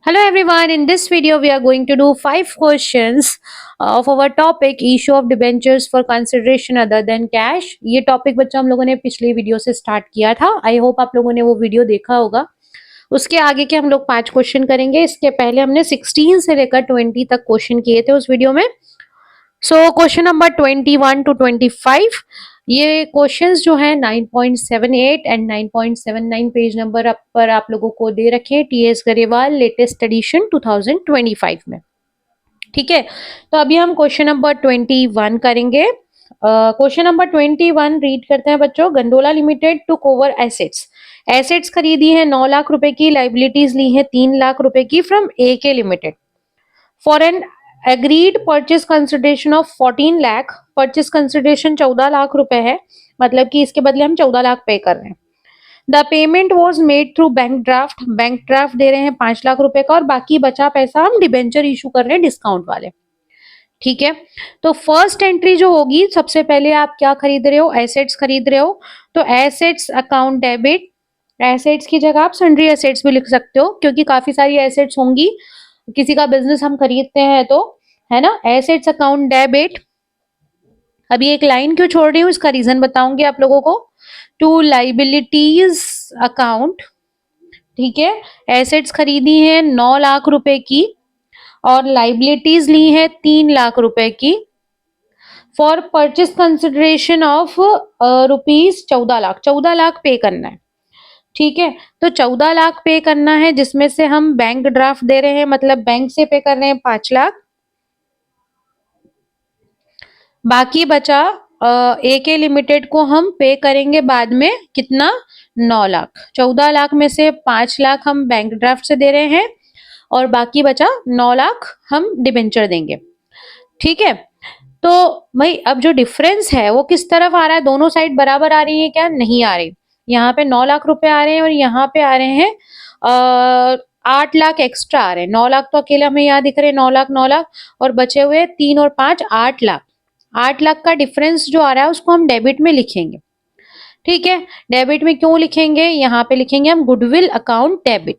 Hello everyone, in this video we are going to do 5 questions of our topic issue of debentures for consideration other than cash। ये topic बच्चा हम लोगों ने पिछली video से start किया था। आई होप आप लोगों ने वो वीडियो देखा होगा। उसके आगे के हम लोग 5 क्वेश्चन करेंगे। इसके पहले हमने 16 से लेकर 20 तक क्वेश्चन किए थे उस वीडियो में। सो क्वेश्चन नंबर 21 टू 25, ये क्वेश्चंस जो है 9.78 एंड 9.79 पेज नंबर पर आप लोगों को दे रखे टीएस गरेवाल लेटेस्ट एडिशन 2025 में। ठीक है, तो अभी हम क्वेश्चन नंबर 21 करेंगे। क्वेश्चन नंबर 21 रीड करते हैं बच्चों। Gondola limited took over assets. Assets खरीदी है 9 लाख रुपए की, लाइबिलिटीज ली है 3 लाख रुपए की from AK limited for an agreed purchase consideration of 14 lakh. Purchase consideration 14 lakh रुपए है, मतलब कि इसके बदले हम 14 लाख पे कर रहे हैं। The payment was made through bank draft. Bank draft दे रहे हैं 5 लाख रुपए का और बाकी बचा पैसा हम डिबेंचर इशू कर रहे हैं डिस्काउंट वाले। ठीक है, तो फर्स्ट एंट्री जो होगी, सबसे पहले आप क्या खरीद रहे हो? एसेट्स खरीद रहे हो, तो एसेट्स अकाउंट डेबिट। एसेट्स की जगह आप सन्ड्री एसेट्स भी लिख सकते हो, क्योंकि काफी सारी एसेट्स होंगी, किसी का बिजनेस हम खरीदते हैं तो, है ना। Assets account debit. अभी एक लाइन क्यों छोड़ रही हूँ, इसका रीजन बताऊंगी आप लोगों को। To liabilities account. ठीक है, एसेट्स खरीदी है 9 लाख रुपए की और लाइबिलिटीज ली है 3 लाख रुपए की for purchase consideration of rupees 14 lakh. 14 lakh पे करना है। ठीक है, तो 14 लाख पे करना है, जिसमें से हम बैंक ड्राफ्ट दे रहे हैं, मतलब बैंक से पे कर रहे हैं 5 लाख। बाकी बचा एके लिमिटेड को हम पे करेंगे बाद में कितना, 9 लाख। 14 लाख में से 5 लाख हम बैंक ड्राफ्ट से दे रहे हैं और बाकी बचा 9 लाख हम डिबेंचर देंगे। ठीक है, तो भाई अब जो डिफरेंस है वो किस तरफ आ रहा है? दोनों साइड बराबर आ रही है क्या? नहीं आ रही। यहाँ पे 9 लाख रुपए आ रहे हैं और यहाँ पे आ रहे हैं 8 लाख एक्स्ट्रा आ रहे हैं। 9 लाख तो अकेले हमें यहाँ दिख रहे हैं, 9 लाख 9 लाख, और बचे हुए 3 और 5 8 लाख। 8 लाख का डिफरेंस जो आ रहा है उसको हम डेबिट में लिखेंगे। ठीक है, डेबिट में क्यों लिखेंगे? यहाँ पे लिखेंगे हम गुडविल अकाउंट डेबिट।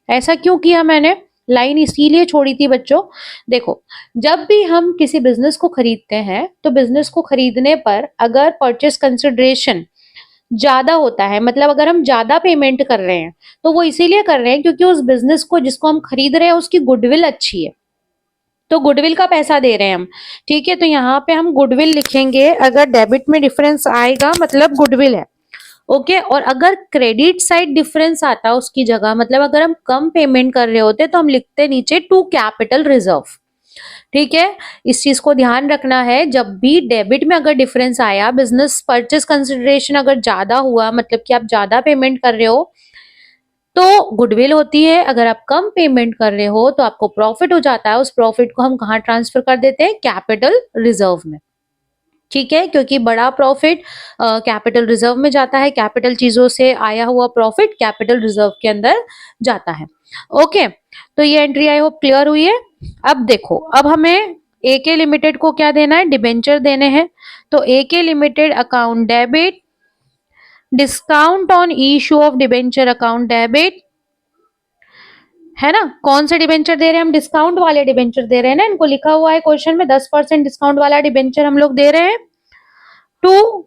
ऐसा क्यों किया मैंने? लाइन इसीलिए छोड़ी थी बच्चों। देखो, जब भी हम किसी बिजनेस को खरीदते हैं तो बिजनेस को खरीदने पर अगर परचेस कंसिडरेशन ज्यादा होता है, मतलब अगर हम ज्यादा पेमेंट कर रहे हैं, तो वो इसीलिए कर रहे हैं क्योंकि उस बिजनेस को जिसको हम खरीद रहे हैं उसकी गुडविल अच्छी है, तो गुडविल का पैसा दे रहे हैं हम। ठीक है, तो यहाँ पे हम गुडविल लिखेंगे। अगर डेबिट में डिफरेंस आएगा मतलब गुडविल है। ओके, और अगर क्रेडिट साइड डिफरेंस आता उसकी जगह, मतलब अगर हम कम पेमेंट कर रहे होते तो हम लिखते नीचे टू कैपिटल रिजर्व। ठीक है, इस चीज को ध्यान रखना है। जब भी डेबिट में अगर डिफरेंस आया, बिजनेस परचेस कंसिडरेशन अगर ज्यादा हुआ, मतलब कि आप ज्यादा पेमेंट कर रहे हो, तो गुडविल होती है। अगर आप कम पेमेंट कर रहे हो तो आपको प्रॉफिट हो जाता है। उस प्रॉफिट को हम कहाँ ट्रांसफर कर देते हैं? कैपिटल रिजर्व में। ठीक है, क्योंकि बड़ा प्रॉफिट कैपिटल रिजर्व में जाता है। कैपिटल चीजों से आया हुआ प्रॉफिट कैपिटल रिजर्व के अंदर जाता है। ओके, तो ये एंट्री आई होप क्लियर हुई है। अब देखो, अब हमें एके लिमिटेड को क्या देना है? डिबेंचर देने हैं। तो AK limited account debit, discount on issue of debenture account debit, है ना। कौन से डिबेंचर दे रहे हैं हम? डिस्काउंट वाले डिबेंचर दे रहे हैं ना, इनको लिखा हुआ है क्वेश्चन में 10% डिस्काउंट वाला डिबेंचर हम लोग दे रहे हैं। टू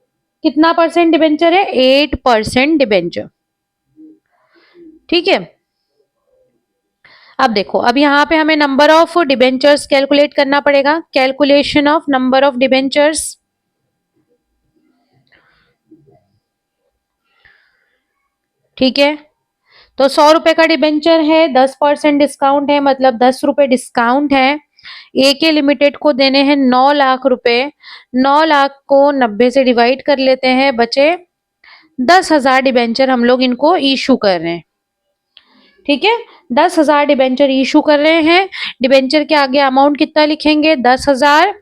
कितना परसेंट डिबेंचर है? 8% डिबेंचर। ठीक है, अब देखो, अब यहाँ पे हमें नंबर ऑफ डिबेंचर्स कैलकुलेट करना पड़ेगा। Calculation of number of debentures. ठीक है, तो 100 रुपए का डिबेंचर है, 10% डिस्काउंट है, मतलब 10 रुपए डिस्काउंट है। एके लिमिटेड को देने हैं 9 लाख रुपए। 9 लाख को 90 से डिवाइड कर लेते हैं, बचे 10,000 डिबेंचर हम लोग इनको इशू कर रहे हैं। ठीक है, 10,000 डिबेंचर इशू कर रहे हैं। डिबेंचर के आगे अमाउंट कितना लिखेंगे? 10,000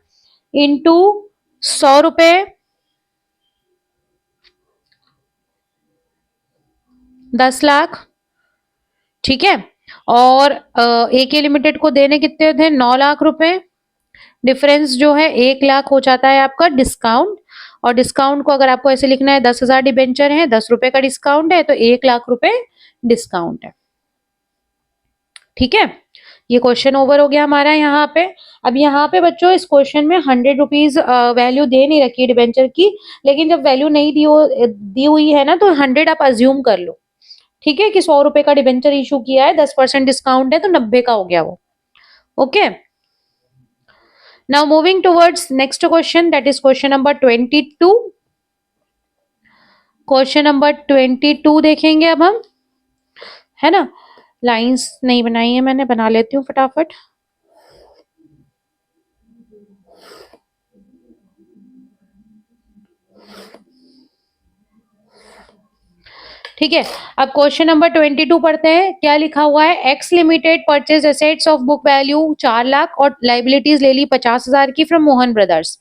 इंटू 100 रुपए, 10 लाख। ठीक है, और एके लिमिटेड को देने कितने थे? 9 लाख रुपए। डिफरेंस जो है 1 लाख हो जाता है आपका डिस्काउंट। और डिस्काउंट को अगर आपको ऐसे लिखना है, 10,000 डिबेंचर है, 10 रुपए का डिस्काउंट है, तो 1 लाख रुपए डिस्काउंट है। ठीक है, ये क्वेश्चन ओवर हो गया हमारा यहाँ पे। अब यहाँ पे बच्चों इस क्वेश्चन में 100 रुपीज वैल्यू दे नहीं रखी है डिबेंचर की, लेकिन जब वैल्यू नहीं दी हुई है ना, तो 100 आप अज्यूम कर लो। ठीक है, कि 100 रुपए का डिबेंचर इशू किया है, 10% डिस्काउंट है, तो 90 का हो गया वो। Okay, now moving towards next question, that is question number 22। Question number 22 देखेंगे अब हम, है ना। लाइंस नहीं बनाई है मैंने, बना लेती हूँ फटाफट। ठीक है, अब क्वेश्चन नंबर 22 पढ़ते हैं। क्या लिखा हुआ है? X limited purchase assets of book value 4 lakh और लाइबिलिटीज ले ली 50,000 की from Mohan brothers.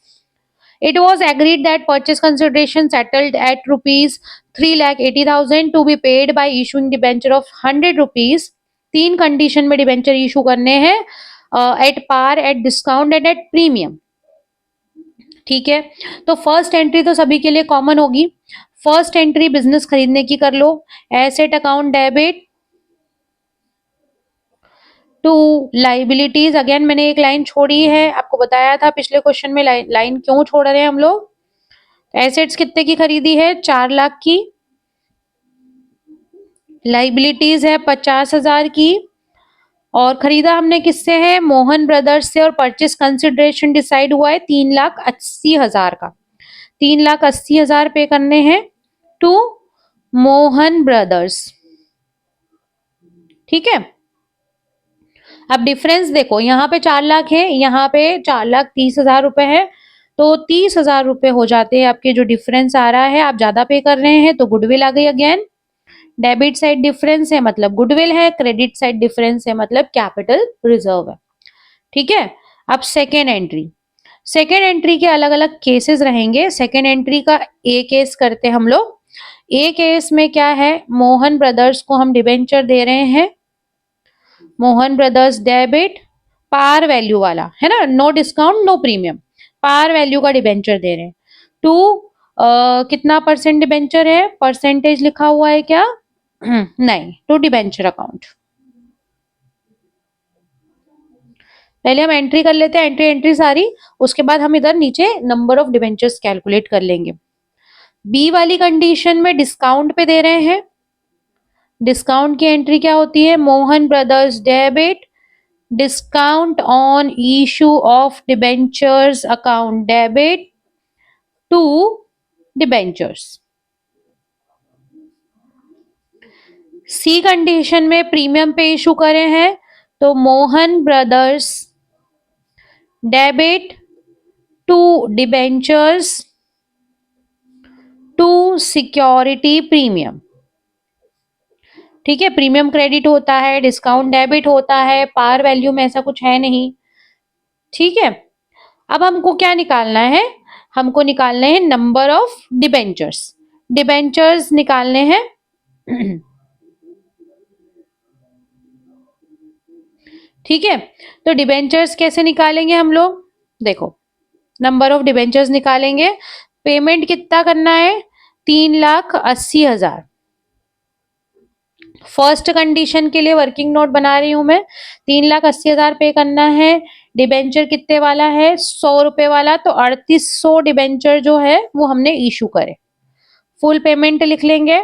It was agreed that purchase consideration settled at rupees 3,80,000 to be paid by issuing debenture of 100 rupees। तीन कंडीशन में डिबेंचर इशू करने हैं, at par, at discount and at premium. ठीक है, तो फर्स्ट एंट्री तो सभी के लिए कॉमन होगी। फर्स्ट एंट्री बिजनेस खरीदने की कर लो। Asset account debit to liabilities. Again मैंने एक लाइन छोड़ी है, आपको बताया था पिछले क्वेश्चन में लाइन क्यों छोड़ रहे हैं हम लोग। एसेट्स कितने की खरीदी है? 4 लाख की। लाइबिलिटीज है 50,000 की, और खरीदा हमने किससे है? मोहन ब्रदर्स से। और परचेस कंसिडरेशन डिसाइड हुआ है 3,80,000 का। 3,80,000 पे करने हैं टू मोहन ब्रदर्स। ठीक है, अब डिफरेंस देखो, यहाँ पे 4 लाख है, यहाँ पे 4,30,000 रुपए है, तो 30,000 रुपए हो जाते हैं आपके। जो डिफरेंस आ रहा है, आप ज्यादा पे कर रहे हैं तो गुडविल आ गई। अगेन डेबिट साइड डिफरेंस है मतलब गुडविल है, क्रेडिट साइड डिफरेंस है मतलब कैपिटल रिजर्व है। ठीक है, अब सेकेंड एंट्री। सेकेंड एंट्री के अलग अलग केसेस रहेंगे। सेकेंड एंट्री का ए केस करते हम लोग। ए केस में क्या है? मोहन ब्रदर्स को हम डिबेंचर दे रहे हैं, Mohan brothers debit, par value वाला, है ना, no discount no premium, par value का डिबेंचर दे रहे हैं। टू कितना परसेंट डिबेंचर है? परसेंटेज लिखा हुआ है क्या? नहीं, टू डिबेंचर अकाउंट। पहले हम एंट्री कर लेते हैं, एंट्री सारी, उसके बाद हम इधर नीचे नंबर ऑफ डिबेंचर्स कैलकुलेट कर लेंगे। बी वाली कंडीशन में डिस्काउंट पे दे रहे हैं। डिस्काउंट की एंट्री क्या होती है? Mohan brothers debit, discount on issue of debentures account debit to debentures. C condition में प्रीमियम पे इशू करे हैं, तो Mohan brothers debit to debentures to security premium. ठीक है, प्रीमियम क्रेडिट होता है, डिस्काउंट डेबिट होता है, पार वैल्यू में ऐसा कुछ है नहीं। ठीक है, अब हमको क्या निकालना है? हमको निकालने हैं नंबर ऑफ डिबेंचर्स। डिबेंचर्स निकालने हैं। ठीक है, तो डिबेंचर्स कैसे निकालेंगे हम लोग? देखो, नंबर ऑफ डिबेंचर्स निकालेंगे। पेमेंट कितना करना है? 3,80,000। फर्स्ट कंडीशन के लिए वर्किंग नोट बना रही हूं मैं। 3,80,000 पे करना है। डिबेंचर कितने वाला है? 100 रुपए वाला, तो 3,800 डिबेंचर जो है वो हमने इशू करे। फुल पेमेंट लिख लेंगे,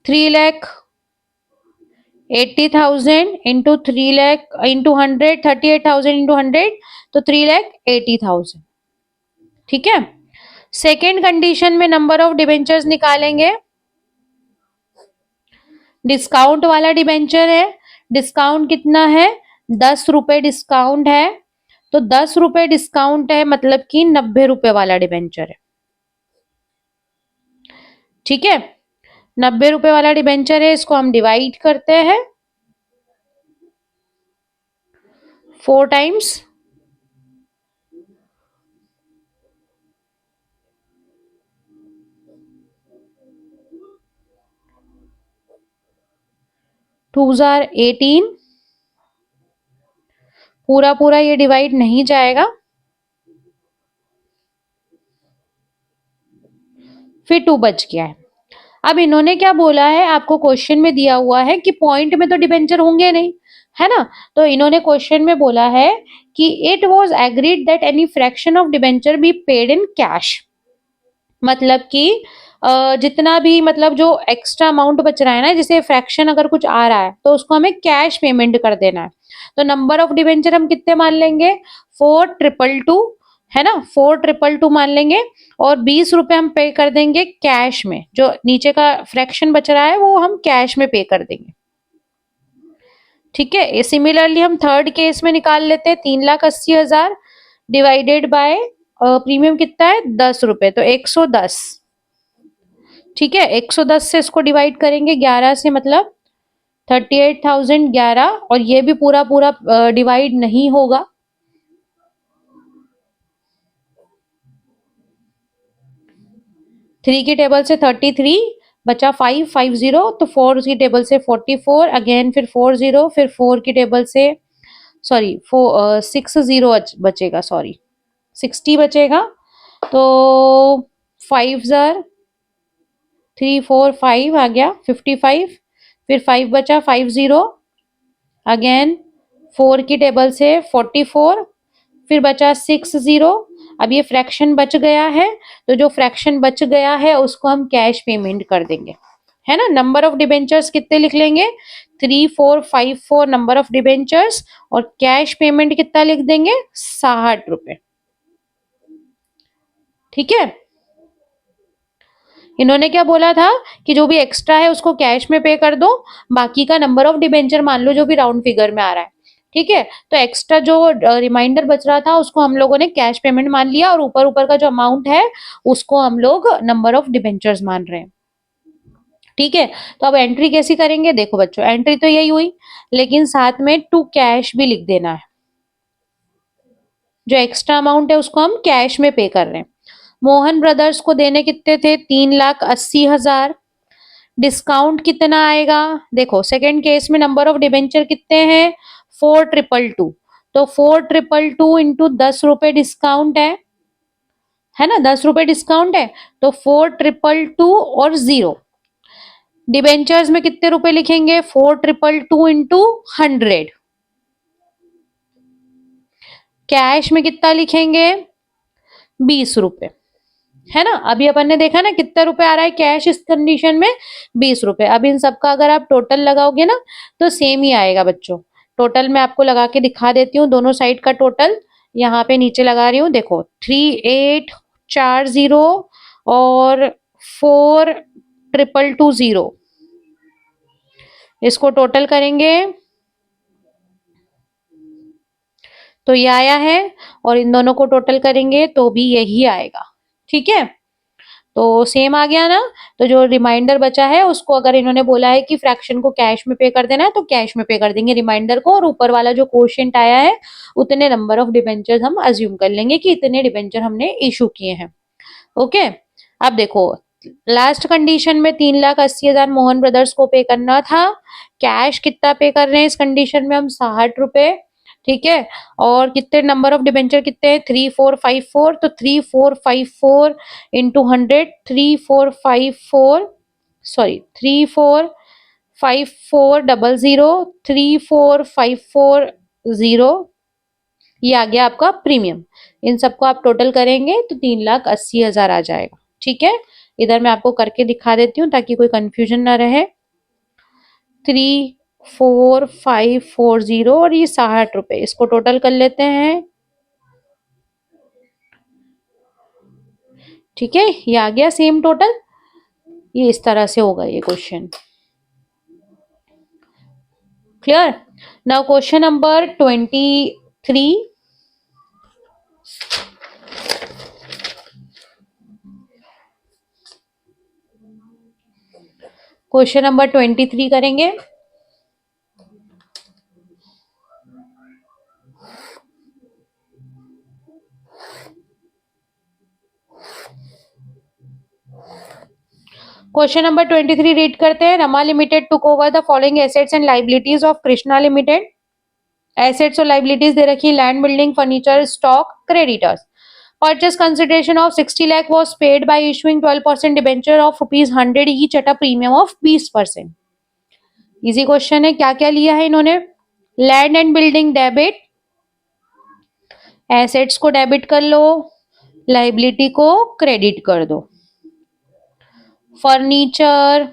3,80,000 इंटू 3,00,000 इंटू 100, 38,000 इंटू 100, तो 3,80,000। ठीक है, सेकेंड कंडीशन में नंबर ऑफ डिबेंचर्स निकालेंगे। डिस्काउंट वाला डिबेंचर है, डिस्काउंट कितना है? 10 रुपए डिस्काउंट है, तो 10 रुपए डिस्काउंट है मतलब कि 90 रुपए वाला डिबेंचर है। ठीक है, 90 रुपए वाला डिबेंचर है, इसको हम डिवाइड करते हैं 4 टाइम्स। टू 18, पूरा पूरा ये डिवाइड नहीं जाएगा, फिर 2 बच गया है। अब इन्होंने क्या बोला है? आपको क्वेश्चन में दिया हुआ है कि पॉइंट में तो डिबेंचर होंगे नहीं, है ना। तो इन्होंने क्वेश्चन में बोला है कि it was agreed that any fraction of debenture be paid in cash. मतलब कि जितना भी मतलब जो एक्स्ट्रा अमाउंट बच रहा है ना, जैसे फ्रैक्शन अगर कुछ आ रहा है तो उसको हमें कैश पेमेंट कर देना है। तो नंबर ऑफ डिबेंचर हम कितने मान लेंगे, 4222, है ना, 4222 मान लेंगे और 20 रुपए हम पे कर देंगे कैश में। जो नीचे का फ्रैक्शन बच रहा है वो हम कैश में पे कर देंगे। ठीक है, सिमिलरली हम थर्ड केस में निकाल लेते हैं, 3,80,000 डिवाइडेड बाय प्रीमियम कितना है 10 रुपए, तो 110। ठीक है, 110 से इसको डिवाइड करेंगे 11 से, मतलब 38,011। और ये भी पूरा पूरा डिवाइड नहीं होगा, थ्री की टेबल से 33 बचा 550, तो 4 की टेबल से 44, अगेन फिर 40, फिर 4 की टेबल से सॉरी 60 बचेगा, सॉरी 60 बचेगा। तो 5 जार 3 4 5 आ गया 55, फिर 5 बचा 50, अगेन 4 की टेबल से 44, फिर बचा 60। अब ये फ्रैक्शन बच गया है, तो जो फ्रैक्शन बच गया है उसको हम कैश पेमेंट कर देंगे, है ना। नंबर ऑफ डिबेंचर्स कितने लिख लेंगे, 3454 नंबर ऑफ डिबेंचर्स, और कैश पेमेंट कितना लिख देंगे, 60 रुपए। ठीक है, इन्होंने क्या बोला था कि जो भी एक्स्ट्रा है उसको कैश में पे कर दो, बाकी का नंबर ऑफ डिबेंचर मान लो जो भी राउंड फिगर में आ रहा है। ठीक है, तो एक्स्ट्रा जो रिमाइंडर बच रहा था उसको हम लोगों ने कैश पेमेंट मान लिया, और ऊपर ऊपर का जो अमाउंट है उसको हम लोग नंबर ऑफ डिबेंचर्स मान रहे हैं। ठीक है, तो अब एंट्री कैसी करेंगे, देखो बच्चों, एंट्री तो यही हुई, लेकिन साथ में टू कैश भी लिख देना है। जो एक्स्ट्रा अमाउंट है उसको हम कैश में पे कर रहे हैं। मोहन ब्रदर्स को देने कितने थे, 3,80,000। डिस्काउंट कितना आएगा, देखो सेकंड केस में नंबर ऑफ डिबेंचर कितने हैं, 4222, तो 4222 इंटू 10 रुपए डिस्काउंट है ना, 10 रुपए डिस्काउंट है, तो 4222 और 0। डिबेंचर्स में कितने रुपए लिखेंगे, 4222 इंटू 100। कैश में कितना लिखेंगे, 20 रुपए, है ना। अभी अपन ने देखा ना कितना रुपए आ रहा है कैश इस कंडीशन में, 20 रुपए। अब इन सबका अगर आप टोटल लगाओगे ना तो सेम ही आएगा बच्चों। टोटल मैं आपको लगा के दिखा देती हूँ, दोनों साइड का टोटल यहाँ पे नीचे लगा रही हूँ, देखो 3840 और 4220, इसको टोटल करेंगे तो ये आया है, और इन दोनों को टोटल करेंगे तो भी यही आएगा। ठीक है, तो सेम आ गया ना। तो जो रिमाइंडर बचा है उसको, अगर इन्होंने बोला है कि फ्रैक्शन को कैश में पे कर देना है तो कैश में पे कर देंगे रिमाइंडर को, और ऊपर वाला जो क्वोशिएंट आया है उतने नंबर ऑफ डिबेंचर्स हम अज्यूम कर लेंगे कि इतने डिबेंचर हमने इशू किए हैं। ओके, अब देखो लास्ट कंडीशन में 3,80,000 मोहन ब्रदर्स को पे करना था, कैश कितना पे कर रहे हैं इस कंडीशन में हम, 60 रुपए। ठीक है, और कितने नंबर ऑफ डिबेंचर कितने हैं, 3454, तो 3454 इंटू 100, 3454 सॉरी 345400, 3454 ये आ गया आपका प्रीमियम। इन सबको आप टोटल करेंगे तो 3,80,000 आ जाएगा। ठीक है, इधर मैं आपको करके दिखा देती हूँ ताकि कोई कंफ्यूजन ना रहे। 34,540 और ये 60 रुपए, इसको टोटल कर लेते हैं। ठीक है, ये आ गया सेम टोटल। ये इस तरह से होगा ये question. Clear. Now question number 23। Question number 23 करेंगे। क्वेश्चन नंबर 23 रीड करते हैं। Rama limited took over the following assets and liabilities of Krishna limited. Assets और लाइबिलिटीज दे रखी, land, building, furniture, stock, creditors. Purchase consideration of 60 lakh was paid by issuing 12% debenture of rupees 100 each at a premium of 20%. Easy question है, क्या क्या लिया है इन्होंने, land and building debit, assets को debit कर लो, लाइबिलिटी को क्रेडिट कर दो। Furniture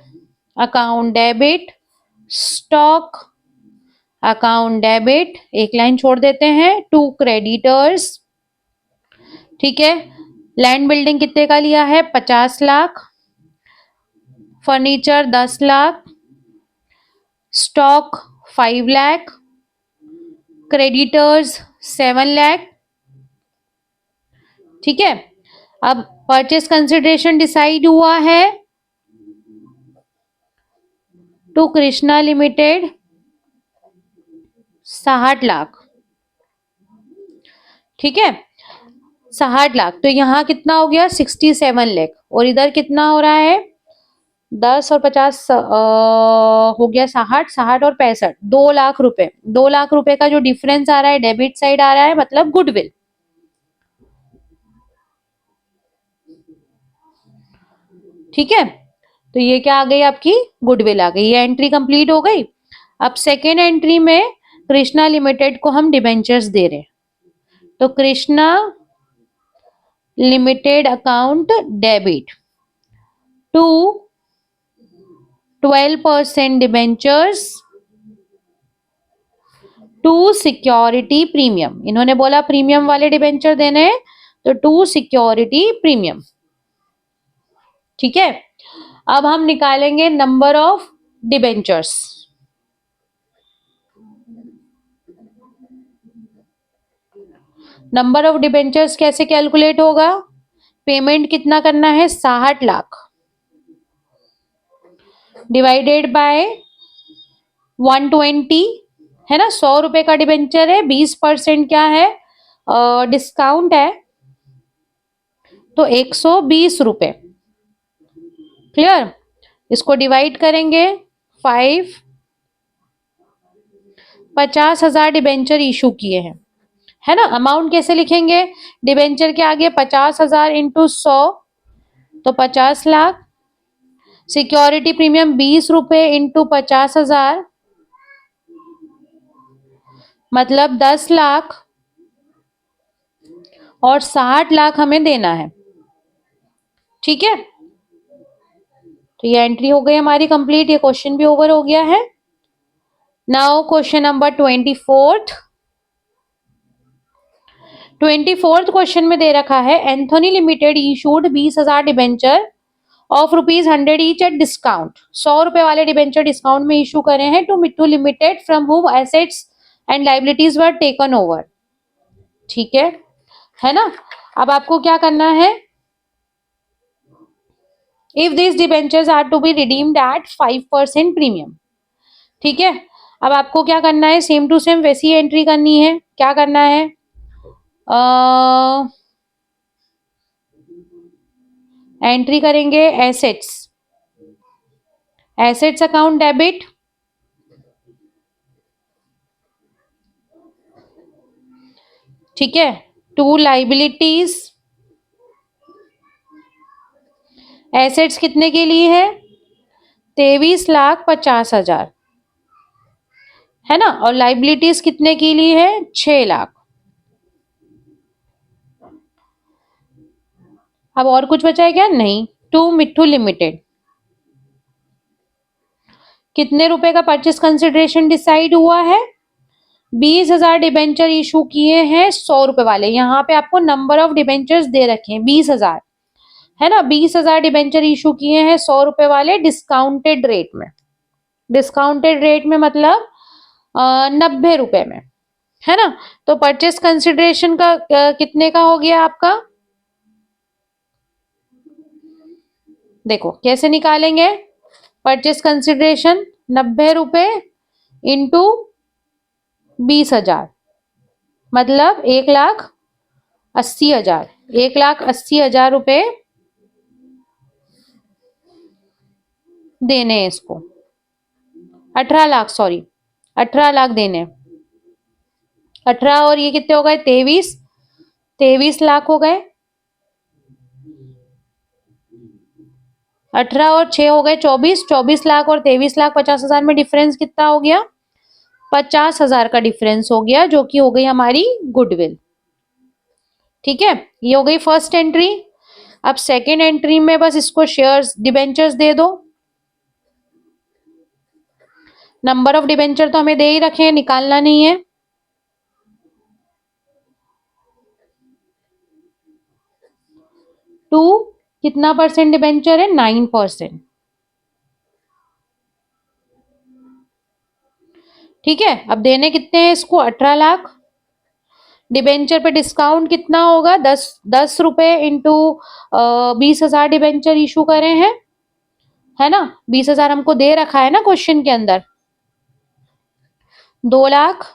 account debit, stock account debit, एक लाइन छोड़ देते हैं, टू क्रेडिटर्स। ठीक है, लैंड बिल्डिंग कितने का लिया है? 50 lakh, furniture 10 lakh, stock 5 lakh, creditors 7 lakh. ठीक है, अब परचेस कंसिडरेशन डिसाइड हुआ है टू कृष्णा लिमिटेड 60 लाख। ठीक है, 60 लाख, तो यहाँ कितना हो गया? 67 लाख। और इधर कितना हो रहा है? 10 और 50 हो गया 60, 60 और 65, 2 लाख रुपए। 2 लाख रुपए का जो डिफरेंस आ रहा है डेबिट साइड आ रहा है, मतलब गुडविल। ठीक है, तो ये क्या आ गई? आपकी गुडविल आ गई। ये एंट्री कंप्लीट हो गई। अब सेकेंड एंट्री में कृष्णा लिमिटेड को हम डिबेंचर्स दे रहे हैं, तो Krishna limited account debit to 12% debentures to security premium. इन्होंने बोला प्रीमियम वाले डिबेंचर देने हैं, तो टू सिक्योरिटी प्रीमियम। ठीक है, अब हम निकालेंगे number of debentures. Number of debentures कैसे कैलकुलेट होगा? पेमेंट कितना करना है? 60 लाख डिवाइडेड बाय 120, है ना? 100 रुपए का डिबेंचर है, 20% क्या है? डिस्काउंट है, तो 120 रुपए। क्लियर? इसको डिवाइड करेंगे 5, 50,000 डिबेंचर इशू किए हैं, है ना? अमाउंट कैसे लिखेंगे? डिबेंचर के आगे 50,000 इंटू 100, तो 50 लाख। सिक्योरिटी प्रीमियम 20 रुपए इंटू 50,000, मतलब 10 लाख, और 60 लाख हमें देना है। ठीक है, तो ये एंट्री हो गई हमारी कंप्लीट। ये क्वेश्चन भी ओवर हो गया है। Now question number 24th question में दे रखा है Anthony limited issued 20,000 debenture of ₹100 each at discount. 100 रुपए वाले डिबेंचर डिस्काउंट में इशू करे हैं to Mittu limited from whom assets and liabilities were taken over. ठीक है ना? अब आपको क्या करना है? If this debentures are to be redeemed at 5% premium. ठीक है, अब आपको क्या करना है? सेम टू सेम वैसी एंट्री करनी है। क्या करना है? एंट्री करेंगे एसेट्स, एसेट्स अकाउंट डेबिट, ठीक है, टू लाइबिलिटीज। एसेट्स कितने के लिए है? 23,50,000, है ना? और लाइबिलिटीज कितने के लिए है? 6 लाख। अब और कुछ बचा है क्या? नहीं। टू मिट्ठू लिमिटेड कितने रुपए का परचेस कंसिडरेशन डिसाइड हुआ है? 20,000 डिबेंचर इशू किए हैं 100 रुपए वाले। यहाँ पे आपको नंबर ऑफ डिबेंचर्स दे रखे हैं 20,000, है ना? 20,000 डिबेंचर इशू किए हैं 100 रुपए वाले डिस्काउंटेड रेट में। डिस्काउंटेड रेट में मतलब 90 रुपए में, है ना? तो परचेस कंसिडरेशन का कितने का हो गया आपका? देखो कैसे निकालेंगे परचेस कंसिडरेशन। 90 रुपए इंटू 20,000, मतलब 1,80,000। 1,80,000 रुपए देने हैं इसको। 18 लाख, सॉरी 18 लाख देने। 18 और ये कितने हो गए? 23 लाख हो गए। 18 और 6 हो गए 24 लाख, और 23,50,000 में डिफरेंस कितना हो गया? 50,000 का डिफरेंस हो गया, जो कि हो गई हमारी गुडविल। ठीक है, ये हो गई फर्स्ट एंट्री। अब सेकेंड एंट्री में बस इसको शेयर्स डिबेंचर्स दे दो। नंबर ऑफ डिबेंचर तो हमें दे ही रखे हैं, निकालना नहीं है। टू कितना परसेंट डिबेंचर है? 9%। ठीक है, अब देने कितने हैं इसको? 18 लाख। डिबेंचर पे डिस्काउंट कितना होगा? 10 रुपए इंटू 20,000 डिबेंचर इशू करे हैं, है ना। 20,000 हमको दे रखा है ना क्वेश्चन के अंदर। 2 लाख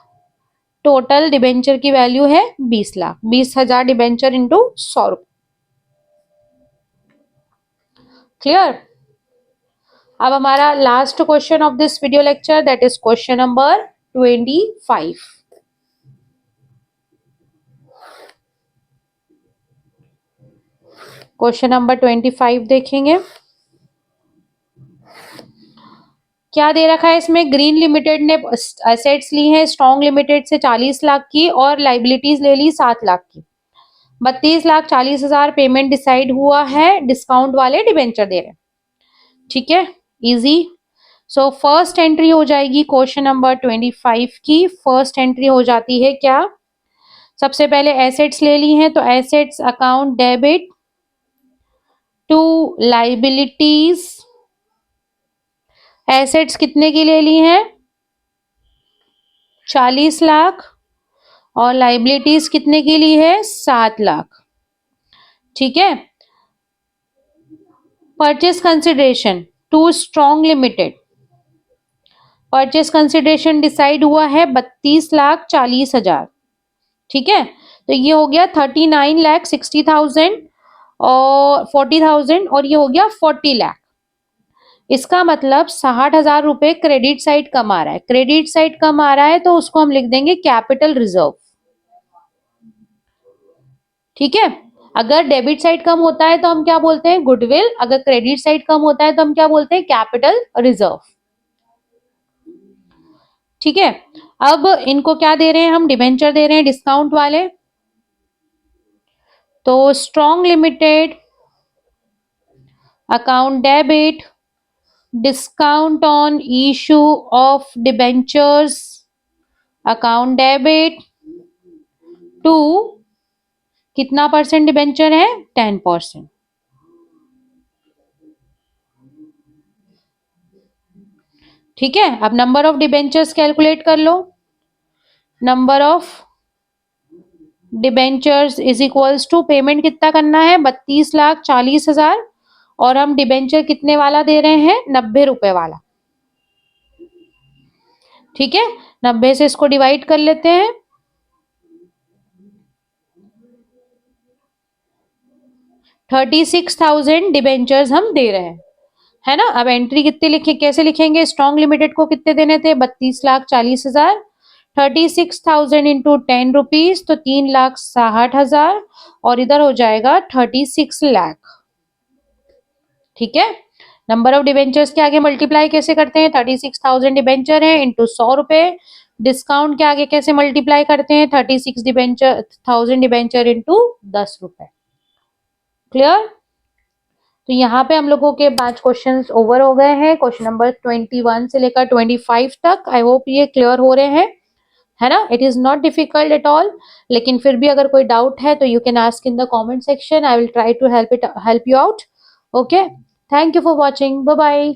टोटल डिबेंचर की वैल्यू है 20 लाख। 20,000 डिबेंचर इंटू 100 रुपए। क्लियर? अब हमारा last question of this video lecture, that is question number 25। Question number 25 देखेंगे। क्या दे रखा है इसमें? ग्रीन लिमिटेड ने एसेट्स ली हैं स्ट्रॉन्ग लिमिटेड से 40 लाख की और लाइबिलिटीज ले ली 7 लाख की। 32,40,000 पेमेंट डिसाइड हुआ है, डिस्काउंट वाले डिबेंचर दे रहे हैं। ठीक है, इजी। सो फर्स्ट एंट्री हो जाएगी क्वेश्चन नंबर 25 की। फर्स्ट एंट्री हो जाती है क्या? सबसे पहले एसेट्स ले ली हैं, तो assets account debit to liabilities. Assets कितने की ले ली हैं? 40 लाख। और लाइबिलिटीज कितने की ली है? 7 लाख। ठीक है, purchase consideration to Strong limited. Purchase consideration decide हुआ है 32,40,000। ठीक है, तो ये हो गया 39,60,000 और 40,000 और ये हो गया 40 लाख। इसका मतलब 60,000 रुपए क्रेडिट साइड कम आ रहा है। क्रेडिट साइड कम आ रहा है तो उसको हम लिख देंगे कैपिटल रिजर्व। ठीक है, अगर डेबिट साइड कम होता है तो हम क्या बोलते हैं? गुडविल। अगर क्रेडिट साइड कम होता है तो हम क्या बोलते हैं? Capital reserve. ठीक है, अब इनको क्या दे रहे हैं हम? डिबेंचर दे रहे हैं डिस्काउंट वाले। तो Strong limited account debit discount on issue of debentures account debit to कितना परसेंट डिबेंचर है? 10%। ठीक है, अब नंबर ऑफ डिबेंचर्स कैलकुलेट कर लो। Number of debentures is equals to payment कितना करना है? 32,40,000 और हम डिबेंचर कितने वाला दे रहे हैं? 90 रुपए वाला। ठीक है, 90 से इसको डिवाइड कर लेते हैं। 36,000 डिबेंचर्स हम दे रहे हैं, है ना। अब एंट्री कितने लिखे, कैसे लिखेंगे? स्ट्रॉन्ग लिमिटेड को कितने देने थे? 32,40,000। 36,000 इंटू 10 रुपीज तो 3,60,000 और इधर हो जाएगा 36 लाख। ठीक है, नंबर ऑफ डिबेंचर्स के आगे मल्टीप्लाई कैसे करते हैं? 36,000 डिबेंचर है इंटू 100 रुपए। डिस्काउंट के आगे कैसे मल्टीप्लाई करते हैं? 36,000 डिबेंचर इंटू 10 रुपए। क्लियर? तो यहाँ पे हम लोगों के 5 क्वेश्चंस ओवर हो गए हैं, क्वेश्चन नंबर 21 से लेकर 25 तक। आई होप ये क्लियर हो रहे हैं, है ना। It is not difficult at all, लेकिन फिर भी अगर कोई डाउट है तो you can ask in the comment section. I will try to help you out. Okay, thank you for watching, bye bye.